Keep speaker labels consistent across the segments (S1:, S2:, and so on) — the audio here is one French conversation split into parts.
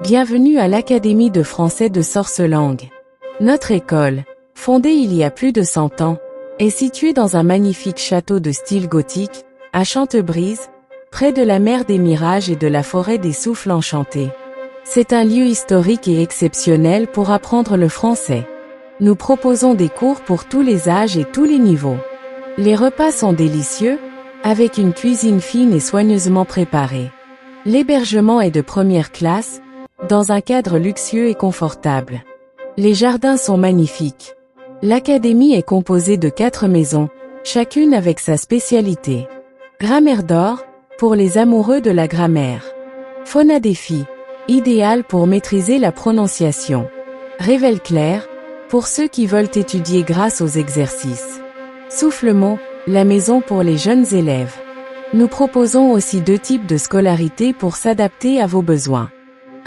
S1: Bienvenue à l'Académie de français de Sorcelangue. Notre école, fondée il y a plus de 100 ans, est située dans un magnifique château de style gothique, à Chantebrise, près de la mer des Mirages et de la forêt des Souffles Enchantés. C'est un lieu historique et exceptionnel pour apprendre le français. Nous proposons des cours pour tous les âges et tous les niveaux. Les repas sont délicieux, avec une cuisine fine et soigneusement préparée. L'hébergement est de première classe, dans un cadre luxueux et confortable. Les jardins sont magnifiques. L'académie est composée de 4 maisons, chacune avec sa spécialité. Grammaire d'or, pour les amoureux de la grammaire. Phonadéphie, idéal pour maîtriser la prononciation. Révèle clair, pour ceux qui veulent étudier grâce aux exercices. Soufflement, la maison pour les jeunes élèves. Nous proposons aussi 2 types de scolarité pour s'adapter à vos besoins.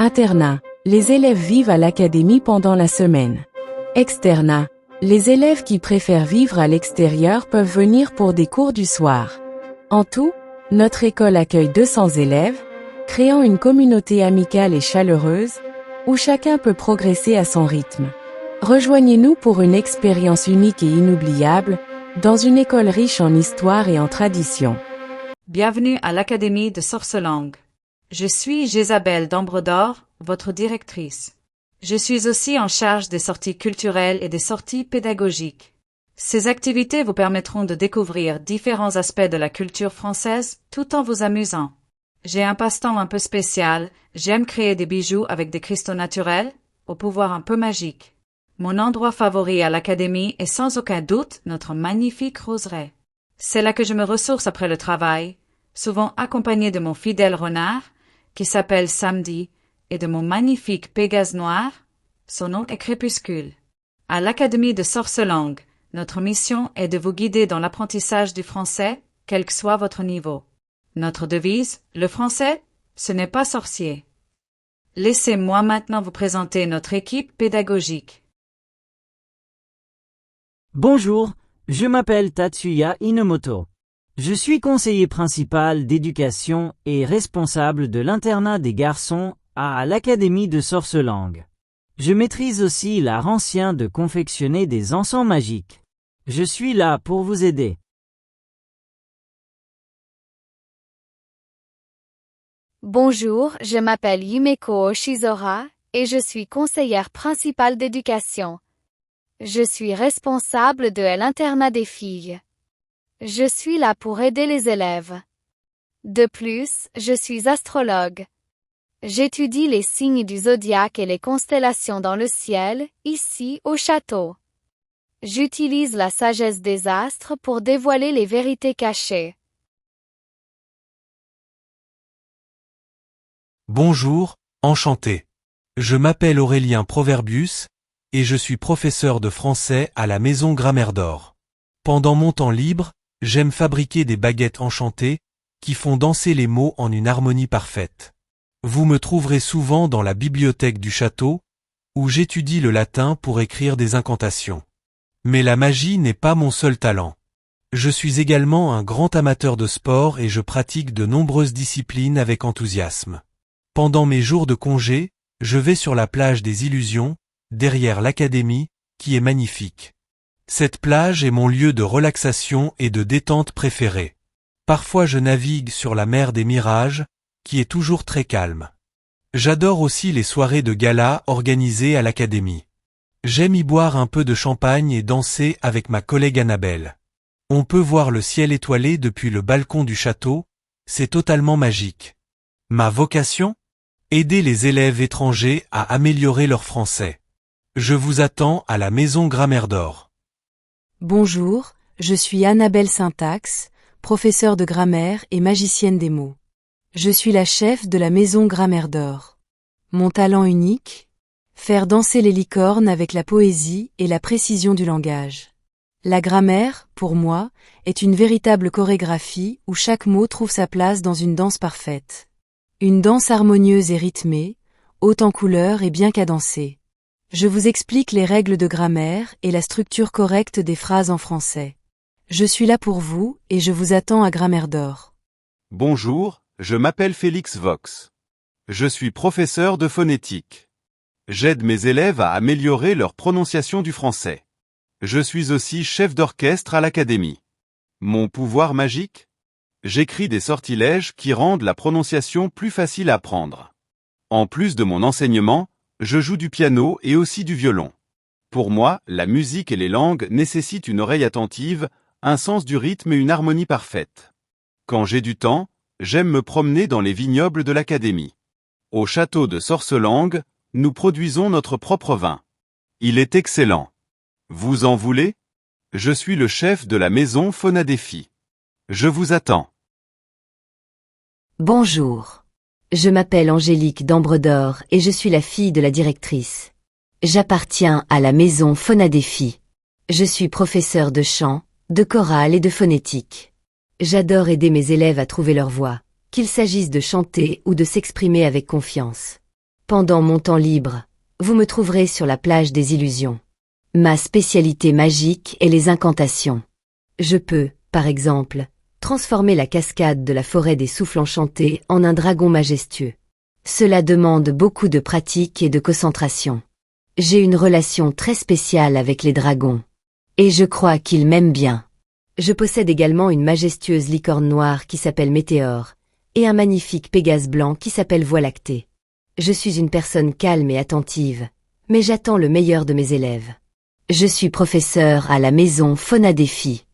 S1: Internat, les élèves vivent à l'académie pendant la semaine. Externat, les élèves qui préfèrent vivre à l'extérieur peuvent venir pour des cours du soir. En tout, notre école accueille 200 élèves, créant une communauté amicale et chaleureuse, où chacun peut progresser à son rythme. Rejoignez-nous pour une expérience unique et inoubliable, dans une école riche en histoire et en tradition.
S2: Bienvenue à l'Académie de Sorcelangue. Je suis Jésabelle d'Ambredor, votre directrice. Je suis aussi en charge des sorties culturelles et des sorties pédagogiques. Ces activités vous permettront de découvrir différents aspects de la culture française tout en vous amusant. J'ai un passe-temps un peu spécial, j'aime créer des bijoux avec des cristaux naturels, au pouvoir un peu magique. Mon endroit favori à l'Académie est sans aucun doute notre magnifique roseraie. C'est là que je me ressource après le travail, souvent accompagné de mon fidèle renard, qui s'appelle Samedi, et de mon magnifique Pégase noir, son nom est Crépuscule. À l'Académie de Sorcelangue, notre mission est de vous guider dans l'apprentissage du français, quel que soit votre niveau. Notre devise, le français, ce n'est pas sorcier. Laissez-moi maintenant vous présenter notre équipe pédagogique.
S3: Bonjour, je m'appelle Tatsuya Inomoto. Je suis conseiller principal d'éducation et responsable de l'internat des garçons à l'Académie de Sorcelangue. Je maîtrise aussi l'art ancien de confectionner des encens magiques. Je suis là pour vous aider.
S4: Bonjour, je m'appelle Yumeko Oshizora et je suis conseillère principale d'éducation. Je suis responsable de l'internat des filles. Je suis là pour aider les élèves. De plus, je suis astrologue. J'étudie les signes du zodiaque et les constellations dans le ciel, ici au château. J'utilise la sagesse des astres pour dévoiler les vérités cachées.
S5: Bonjour, enchanté. Je m'appelle Aurélien Proverbius, et je suis professeur de français à la Maison Grammaire d'Or. Pendant mon temps libre, j'aime fabriquer des baguettes enchantées, qui font danser les mots en une harmonie parfaite. Vous me trouverez souvent dans la bibliothèque du château, où j'étudie le latin pour écrire des incantations. Mais la magie n'est pas mon seul talent. Je suis également un grand amateur de sport et je pratique de nombreuses disciplines avec enthousiasme. Pendant mes jours de congé, je vais sur la plage des Illusions, derrière l'académie, qui est magnifique. Cette plage est mon lieu de relaxation et de détente préféré. Parfois je navigue sur la mer des Mirages, qui est toujours très calme. J'adore aussi les soirées de gala organisées à l'académie. J'aime y boire un peu de champagne et danser avec ma collègue Annabelle. On peut voir le ciel étoilé depuis le balcon du château, c'est totalement magique. Ma vocation ? Aider les élèves étrangers à améliorer leur français. Je vous attends à la Maison Grammaire d'Or.
S6: Bonjour, je suis Annabelle Syntaxe, professeure de grammaire et magicienne des mots. Je suis la chef de la Maison Grammaire d'Or. Mon talent unique ? Faire danser les licornes avec la poésie et la précision du langage. La grammaire, pour moi, est une véritable chorégraphie où chaque mot trouve sa place dans une danse parfaite. Une danse harmonieuse et rythmée, haute en couleurs et bien cadencée. Je vous explique les règles de grammaire et la structure correcte des phrases en français. Je suis là pour vous et je vous attends à Grammaire d'Or.
S7: Bonjour, je m'appelle Félix Vox. Je suis professeur de phonétique. J'aide mes élèves à améliorer leur prononciation du français. Je suis aussi chef d'orchestre à l'académie. Mon pouvoir magique? J'écris des sortilèges qui rendent la prononciation plus facile à apprendre. En plus de mon enseignement, je joue du piano et aussi du violon. Pour moi, la musique et les langues nécessitent une oreille attentive, un sens du rythme et une harmonie parfaite. Quand j'ai du temps, j'aime me promener dans les vignobles de l'académie. Au château de Sorselangue, nous produisons notre propre vin. Il est excellent. Vous en voulez? Je suis le chef de la maison Phonadéfi. Je vous attends.
S8: Bonjour. Je m'appelle Angélique d'Ambredor et je suis la fille de la directrice. J'appartiens à la maison Phonadéfi. Je suis professeur de chant, de chorale et de phonétique. J'adore aider mes élèves à trouver leur voix, qu'il s'agisse de chanter ou de s'exprimer avec confiance. Pendant mon temps libre, vous me trouverez sur la plage des illusions. Ma spécialité magique est les incantations. Je peux, par exemple, transformer la cascade de la forêt des souffles enchantés en un dragon majestueux. Cela demande beaucoup de pratique et de concentration. J'ai une relation très spéciale avec les dragons. Et je crois qu'ils m'aiment bien. Je possède également une majestueuse licorne noire qui s'appelle Météore, et un magnifique Pégase blanc qui s'appelle Voie lactée. Je suis une personne calme et attentive, mais j'attends le meilleur de mes élèves. Je suis professeur à la maison Phonadéfi.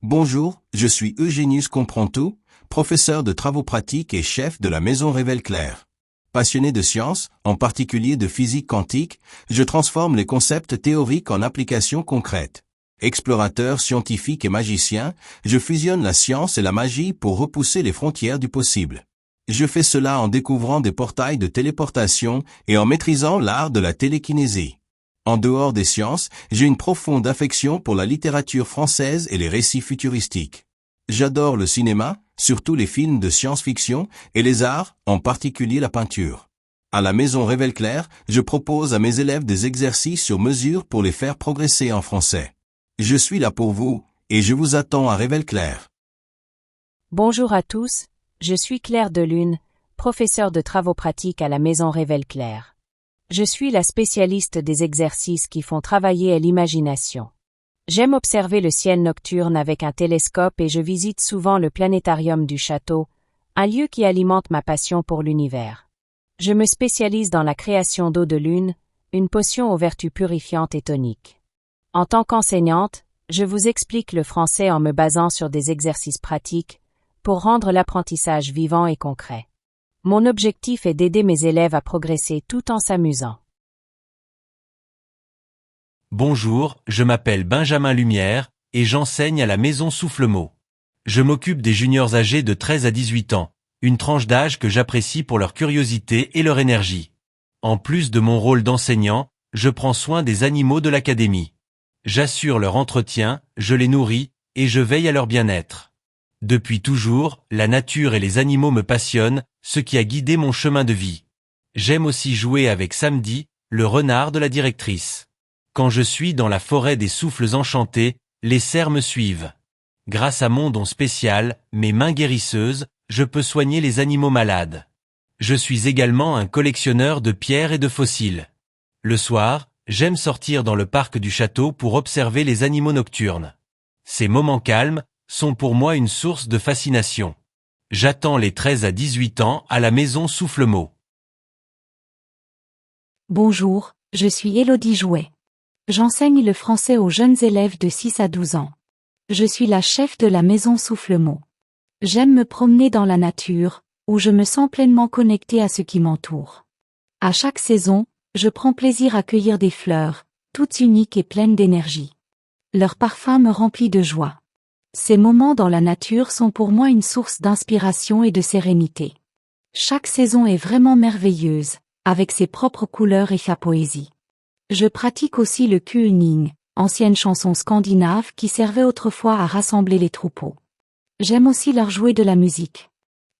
S9: Bonjour, je suis Eugénius Compranto, professeur de travaux pratiques et chef de la maison Révèle-Claire. Passionné de sciences, en particulier de physique quantique, je transforme les concepts théoriques en applications concrètes. Explorateur scientifique et magicien, je fusionne la science et la magie pour repousser les frontières du possible. Je fais cela en découvrant des portails de téléportation et en maîtrisant l'art de la télékinésie. En dehors des sciences, j'ai une profonde affection pour la littérature française et les récits futuristiques. J'adore le cinéma, surtout les films de science-fiction, et les arts, en particulier la peinture. À la maison Révèle-Claire, je propose à mes élèves des exercices sur mesure pour les faire progresser en français. Je suis là pour vous, et je vous attends à Révèle-Claire.
S10: Bonjour à tous, je suis Claire Delune, professeure de travaux pratiques à la maison Révèle-Claire. Je suis la spécialiste des exercices qui font travailler à l'imagination. J'aime observer le ciel nocturne avec un télescope et je visite souvent le planétarium du château, un lieu qui alimente ma passion pour l'univers. Je me spécialise dans la création d'eau de lune, une potion aux vertus purifiantes et toniques. En tant qu'enseignante, je vous explique le français en me basant sur des exercices pratiques, pour rendre l'apprentissage vivant et concret. Mon objectif est d'aider mes élèves à progresser tout en s'amusant.
S5: Bonjour, je m'appelle Benjamin Lumière, et j'enseigne à la maison Soufflemot. Je m'occupe des juniors âgés de 13 à 18 ans, une tranche d'âge que j'apprécie pour leur curiosité et leur énergie. En plus de mon rôle d'enseignant, je prends soin des animaux de l'académie. J'assure leur entretien, je les nourris, et je veille à leur bien-être. Depuis toujours, la nature et les animaux me passionnent, ce qui a guidé mon chemin de vie. J'aime aussi jouer avec Samedi, le renard de la directrice. Quand je suis dans la forêt des souffles enchantés, les cerfs me suivent. Grâce à mon don spécial, mes mains guérisseuses, je peux soigner les animaux malades. Je suis également un collectionneur de pierres et de fossiles. Le soir, j'aime sortir dans le parc du château pour observer les animaux nocturnes. Ces moments calmes sont pour moi une source de fascination. J'attends les 13 à 18 ans à la maison Soufflemot.
S11: Bonjour, je suis Élodie Jouet. J'enseigne le français aux jeunes élèves de 6 à 12 ans. Je suis la chef de la maison Soufflemot. J'aime me promener dans la nature, où je me sens pleinement connectée à ce qui m'entoure. À chaque saison, je prends plaisir à cueillir des fleurs, toutes uniques et pleines d'énergie. Leur parfum me remplit de joie. Ces moments dans la nature sont pour moi une source d'inspiration et de sérénité. Chaque saison est vraiment merveilleuse, avec ses propres couleurs et sa poésie. Je pratique aussi le kuuning, ancienne chanson scandinave qui servait autrefois à rassembler les troupeaux. J'aime aussi leur jouer de la musique.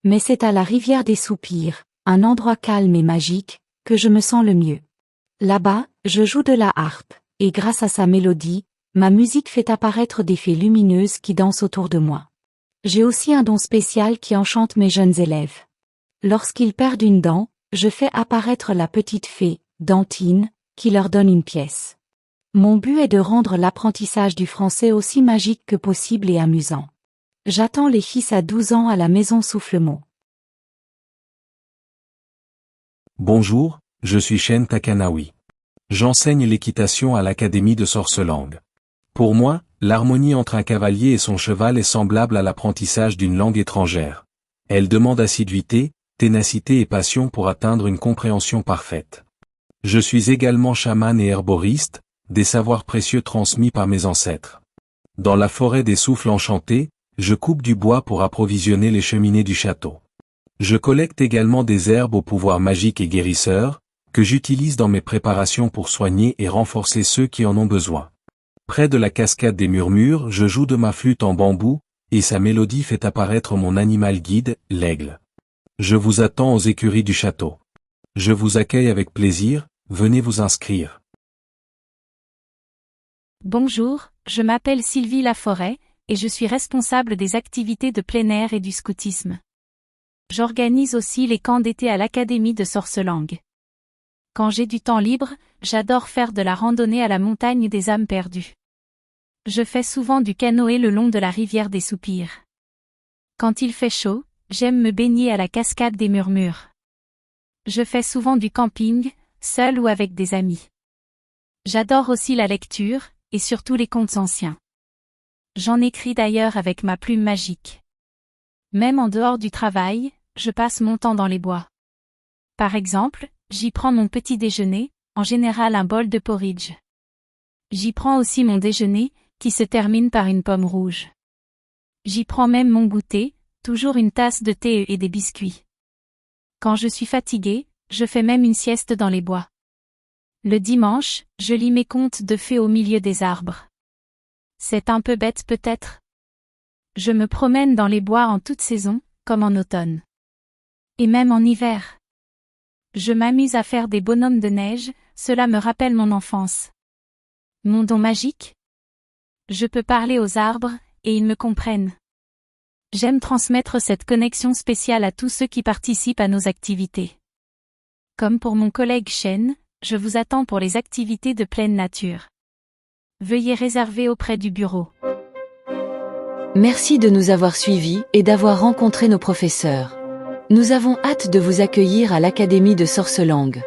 S11: Mais c'est à la rivière des soupirs, un endroit calme et magique, que je me sens le mieux. Là-bas, je joue de la harpe, et grâce à sa mélodie, ma musique fait apparaître des fées lumineuses qui dansent autour de moi. J'ai aussi un don spécial qui enchante mes jeunes élèves. Lorsqu'ils perdent une dent, je fais apparaître la petite fée, Dantine, qui leur donne une pièce. Mon but est de rendre l'apprentissage du français aussi magique que possible et amusant. J'attends les fils à 12 ans à la maison Soufflemont.
S12: Bonjour, je suis Shen Takanawi. J'enseigne l'équitation à l'Académie de Sorcelangue. Pour moi, l'harmonie entre un cavalier et son cheval est semblable à l'apprentissage d'une langue étrangère. Elle demande assiduité, ténacité et passion pour atteindre une compréhension parfaite. Je suis également chaman et herboriste, des savoirs précieux transmis par mes ancêtres. Dans la forêt des souffles enchantés, je coupe du bois pour approvisionner les cheminées du château. Je collecte également des herbes au pouvoir magique et guérisseur, que j'utilise dans mes préparations pour soigner et renforcer ceux qui en ont besoin. Près de la cascade des murmures, je joue de ma flûte en bambou, et sa mélodie fait apparaître mon animal guide, l'aigle. Je vous attends aux écuries du château. Je vous accueille avec plaisir, venez vous inscrire.
S10: Bonjour, je m'appelle Sylvie Laforêt, et je suis responsable des activités de plein air et du scoutisme. J'organise aussi les camps d'été à l'Académie de Sorcelangue. Quand j'ai du temps libre, j'adore faire de la randonnée à la montagne des âmes perdues. Je fais souvent du canoë le long de la rivière des soupirs. Quand il fait chaud, j'aime me baigner à la cascade des murmures. Je fais souvent du camping, seul ou avec des amis. J'adore aussi la lecture, et surtout les contes anciens. J'en écris d'ailleurs avec ma plume magique. Même en dehors du travail, je passe mon temps dans les bois. Par exemple, j'y prends mon petit déjeuner, en général un bol de porridge. J'y prends aussi mon déjeuner, qui se termine par une pomme rouge. J'y prends même mon goûter, toujours une tasse de thé et des biscuits. Quand je suis fatiguée, je fais même une sieste dans les bois. Le dimanche, je lis mes contes de fées au milieu des arbres. C'est un peu bête peut-être. Je me promène dans les bois en toute saison, comme en automne. Et même en hiver. Je m'amuse à faire des bonhommes de neige, cela me rappelle mon enfance. Mon don magique? Je peux parler aux arbres, et ils me comprennent. J'aime transmettre cette connexion spéciale à tous ceux qui participent à nos activités. Comme pour mon collègue Shen, je vous attends pour les activités de pleine nature. Veuillez réserver auprès du bureau.
S6: Merci de nous avoir suivis et d'avoir rencontré nos professeurs. Nous avons hâte de vous accueillir à l'Académie de Sorcelangue.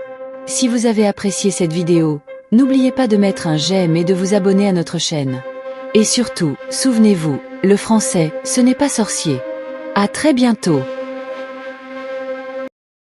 S6: Si vous avez apprécié cette vidéo, n'oubliez pas de mettre un j'aime et de vous abonner à notre chaîne. Et surtout, souvenez-vous, le français, ce n'est pas sorcier. À très bientôt.